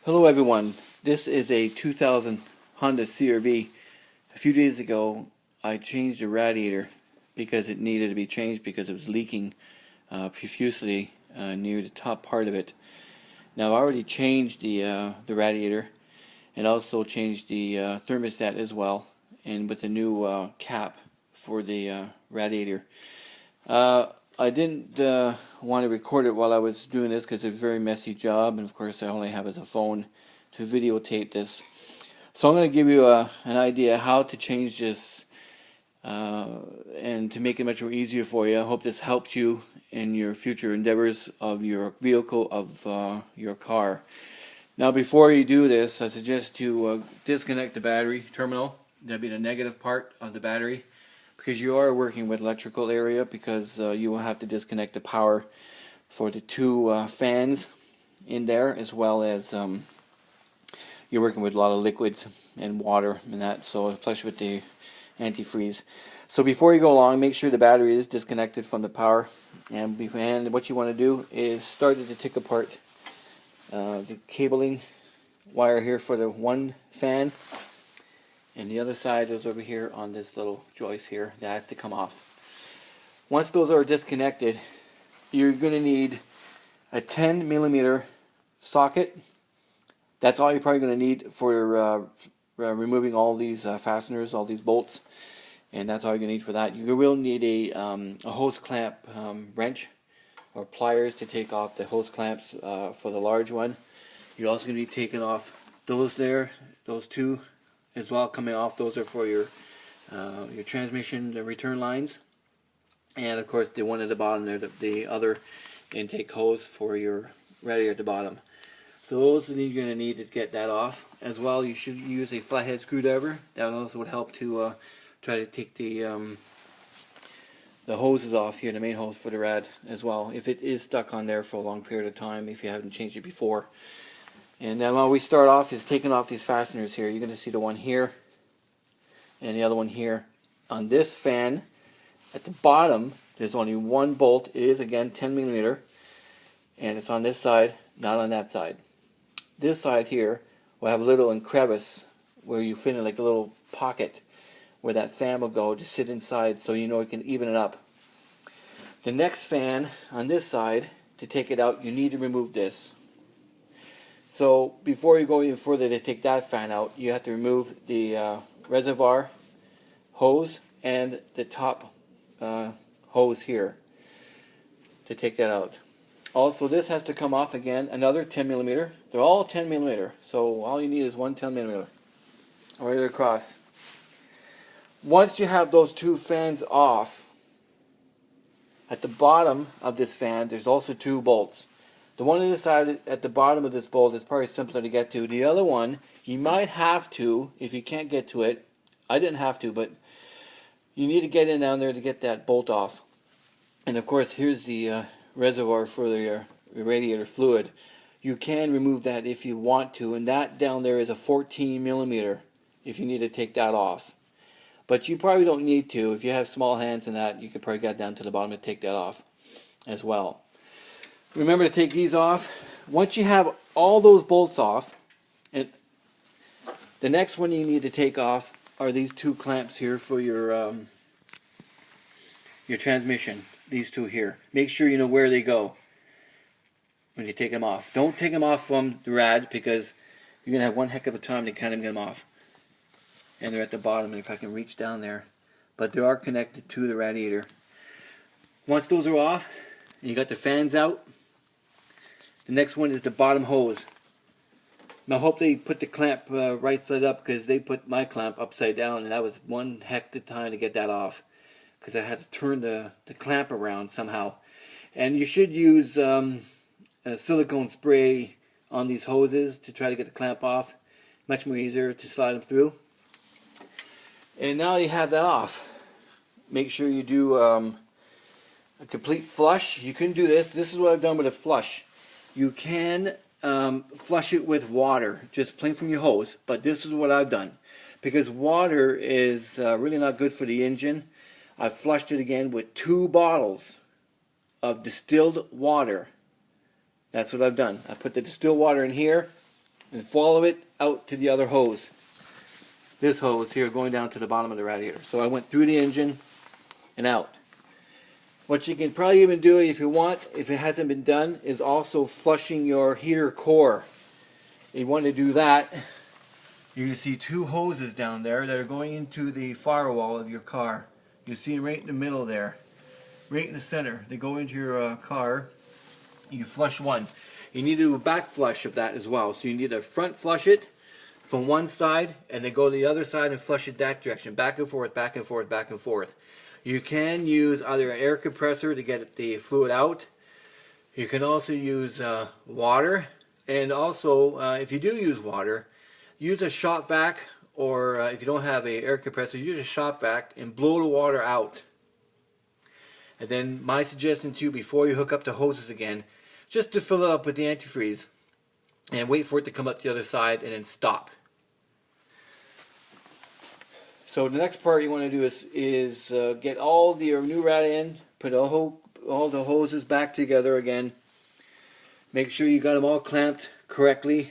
Hello everyone, this is a 2000 Honda CRV. A few days ago I changed the radiator because it needed to be changed because it was leaking profusely near the top part of it. Now I already changed the radiator and also changed the thermostat as well, and with a new cap for the radiator. I didn't want to record it while I was doing this because it's a very messy job, and of course I only have as a phone to videotape this. So I'm going to give you an idea how to change this and to make it much more easier for you. I hope this helps you in your future endeavors of your vehicle, of your car. Now before you do this, I suggest to disconnect the battery terminal. That'd be the negative part of the battery, because you are working with electrical area, because you will have to disconnect the power for the two fans in there, as well as you're working with a lot of liquids and water and that, so plus with the antifreeze. So before you go along, make sure the battery is disconnected from the power, and what you want to do is start to take apart the cabling wire here for the one fan. And the other side is over here on this little joist here that has to come off. Once those are disconnected, you're going to need a 10mm socket. That's all you're probably going to need for removing all these fasteners, all these bolts. And that's all you're going to need for that. You will need a hose clamp wrench or pliers to take off the hose clamps for the large one. You're also going to be taking off those two as well, coming off. Those are for your transmission, the return lines, and of course the one at the bottom there, the other intake hose for your radiator at the bottom. So those you're going to need to get that off. As well, you should use a flathead screwdriver. That also would help to try to take the hoses off here, the main hose for the rad as well, if it is stuck on there for a long period of time, if you haven't changed it before. And then while we start off is taking off these fasteners here. You're going to see the one here and the other one here. On this fan, at the bottom, there's only one bolt. It is again 10mm, and it's on this side, not on that side. This side here will have a little crevice where you fit in like a little pocket where that fan will go to sit inside, so you know it can even it up. The next fan on this side, to take it out, you need to remove this. So before you go even further to take that fan out, you have to remove the reservoir hose and the top hose here to take that out. Also, this has to come off again, another 10mm. They're all 10mm, so all you need is one 10mm right across. Once you have those two fans off, at the bottom of this fan there's also two bolts. The one on the side at the bottom of this bolt is probably simpler to get to. The other one, you might have to, if you can't get to it. I didn't have to, but you need to get in down there to get that bolt off. And of course, here's the reservoir for the radiator fluid. You can remove that if you want to, and that down there is a 14mm if you need to take that off. But you probably don't need to. If you have small hands and that, you could probably get down to the bottom and take that off as well. Remember to take these off. Once you have all those bolts off, and the next one you need to take off are these two clamps here for your transmission. These two here. Make sure you know where they go when you take them off. Don't take them off from the rad, because you're going to have one heck of a time to kind of get them off. And they're at the bottom, if I can reach down there. But they are connected to the radiator. Once those are off, and you got the fans out, the next one is the bottom hose. Now I hope they put the clamp right side up, because they put my clamp upside down, and that was one heck of a time to get that off, because I had to turn the clamp around somehow. And you should use a silicone spray on these hoses to try to get the clamp off. Much more easier to slide them through. And now you have that off. Make sure you do a complete flush. You can do this. This is what I've done with a flush. You can flush it with water, just plain from your hose, but this is what I've done. Because water is really not good for the engine, I've flushed it again with 2 bottles of distilled water. That's what I've done. I put the distilled water in here, and follow it out to the other hose. This hose here going down to the bottom of the radiator. So I went through the engine and out. What you can probably even do if you want, if it hasn't been done, is also flushing your heater core. If you want to do that, you're going to see two hoses down there that are going into the firewall of your car. You see them right in the middle there, right in the center. They go into your car. You flush one. You need to do a back flush of that as well. So you need to front flush it from one side and then go to the other side and flush it that direction. Back and forth, back and forth, back and forth. You can use either an air compressor to get the fluid out. You can also use water. And also, if you do use water, use a shop vac, or if you don't have an air compressor, use a shop vac and blow the water out. And then my suggestion to you, before you hook up the hoses again, just to fill it up with the antifreeze and wait for it to come up the other side and then stop. So the next part you want to do is get all the new rad in, put all the hoses back together again. Make sure you got them all clamped correctly,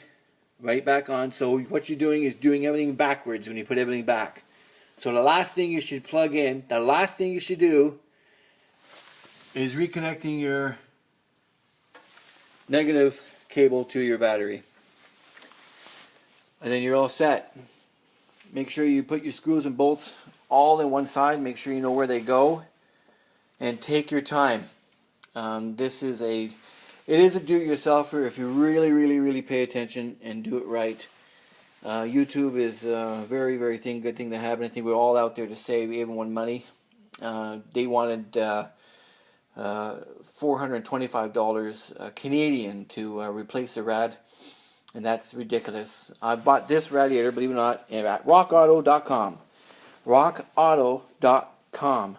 right back on. So what you're doing is doing everything backwards when you put everything back. So the last thing you should plug in, the last thing you should do is reconnecting your negative cable to your battery. And then you're all set. Make sure you put your screws and bolts all in one side. Make sure you know where they go. And take your time. It is a do-it-yourselfer if you really pay attention and do it right. YouTube is a very good thing to have, and I think we're all out there to save everyone money. They wanted $425 Canadian to replace the rad, and that's ridiculous. I bought this radiator, believe it or not, at rockauto.com. rockauto.com.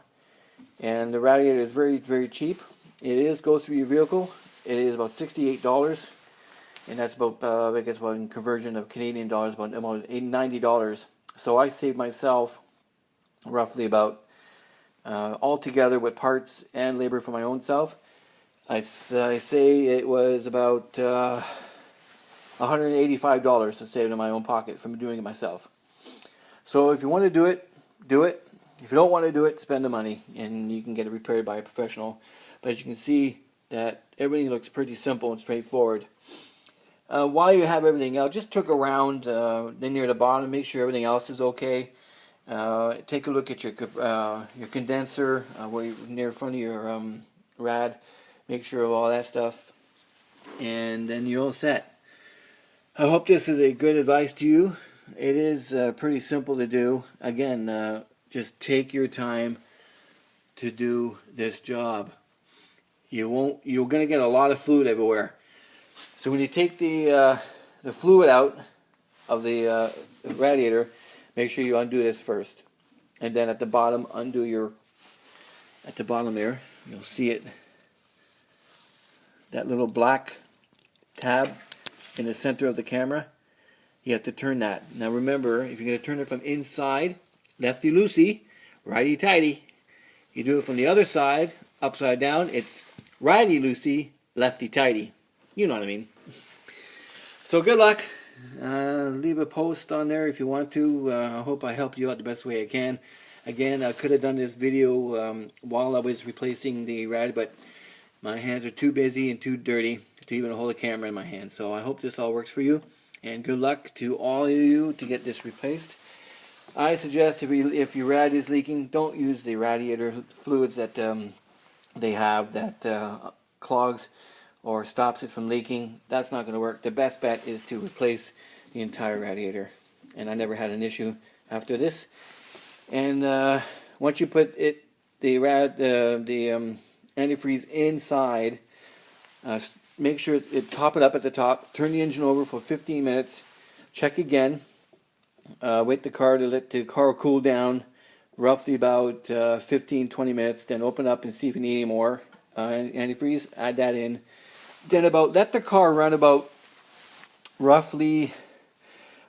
And the radiator is very cheap. It goes through your vehicle. It is about $68, and that's about, I guess, about in conversion of Canadian dollars, about $90. So I saved myself roughly about, altogether with parts and labor for my own self, I say it was about $185 to save in my own pocket from doing it myself. So if you want to do it, do it. If you don't want to do it, spend the money, and you can get it repaired by a professional. But as you can see, that everything looks pretty simple and straightforward. While you have everything out, just look around then near the bottom, make sure everything else is okay. Take a look at your condenser where you're near front of your rad. Make sure of all that stuff, and then you're all set. I hope this is a good advice to you. It is pretty simple to do. Again, just take your time to do this job. You're going to get a lot of fluid everywhere. So when you take the fluid out of the radiator, make sure you undo this first. And then at the bottom, at the bottom there, you'll see it. That little black tab in the center of the camera, you have to turn that. Now remember, if you're going to turn it from inside, lefty-loosey, righty-tighty. You do it from the other side, upside down, it's righty-loosey, lefty-tighty. You know what I mean. So good luck. Leave a post on there if you want to. I hope I helped you out the best way I can. Again, I could have done this video while I was replacing the rad, but my hands are too busy and too dirty to even hold a camera in my hand. So I hope this all works for you, and good luck to all of you to get this replaced. I suggest if your rad is leaking, don't use the radiator fluids that they have that clogs or stops it from leaking. That's not going to work. The best bet is to replace the entire radiator, and I never had an issue after this. And once you put the antifreeze inside, make sure top it up at the top. Turn the engine over for 15 minutes. Check again. Wait the car to let the car cool down, roughly about 15-20 minutes. Then open up and see if you need any more antifreeze. Add that in. Then let the car run roughly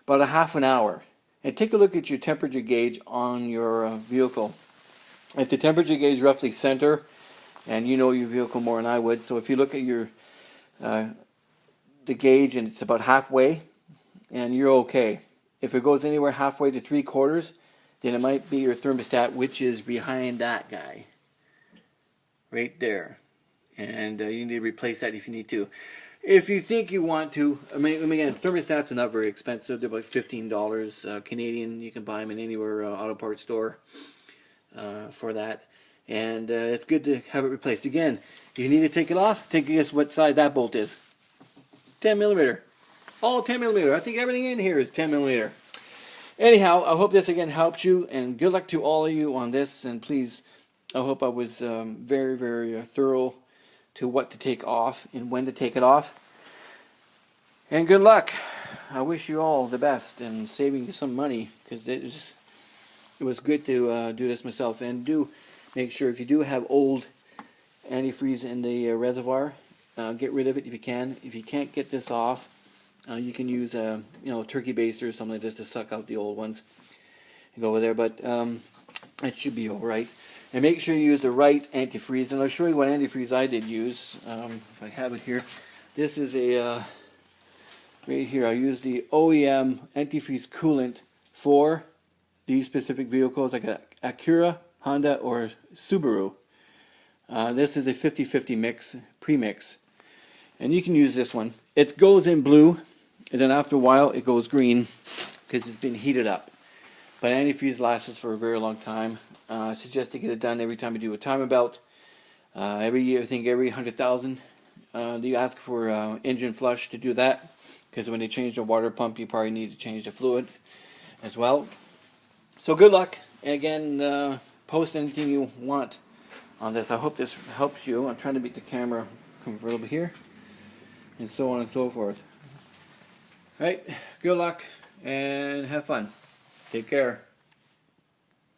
about a half an hour. And take a look at your temperature gauge on your vehicle. If the temperature gauge is roughly center, and you know your vehicle more than I would, so if you look at the gauge and it's about halfway, and you're okay. If it goes anywhere halfway to 3/4, then it might be your thermostat, which is behind that guy right there, and you need to replace that if you need to. If you think you want to, I mean again, thermostats are not very expensive. They're about $15 Canadian. You can buy them in anywhere auto parts store for that, and it's good to have it replaced. Again, if you need to take it off, take a guess what size that bolt is. 10 millimeter. All 10 millimeter. I think everything in here is 10 millimeter. Anyhow, I hope this again helped you, and good luck to all of you on this. And please, I hope I was very, very thorough to what to take off and when to take it off. And good luck. I wish you all the best and saving you some money, because it was good to do this myself. And do make sure, if you do have old antifreeze in the reservoir, get rid of it if you can. If you can't get this off, you can use a turkey baster or something like this to suck out the old ones and go over there. But it should be all right. And make sure you use the right antifreeze. And I'll show you what antifreeze I did use. If I have it here, this is a right here. I used the OEM antifreeze coolant for these specific vehicles, like a Acura, Honda, or Subaru. This is a 50-50 mix, pre-mix. And you can use this one. It goes in blue, and then after a while it goes green because it's been heated up. But antifreeze lasts for a very long time. I suggest to get it done every time you do a timing belt. Every year, I think every 100,000. You ask for engine flush to do that, because when they change the water pump, you probably need to change the fluid as well. So good luck. And again, post anything you want on this. I hope this helps you. I'm trying to make the camera come a little bit here, and so on and so forth. All right, good luck and have fun. Take care.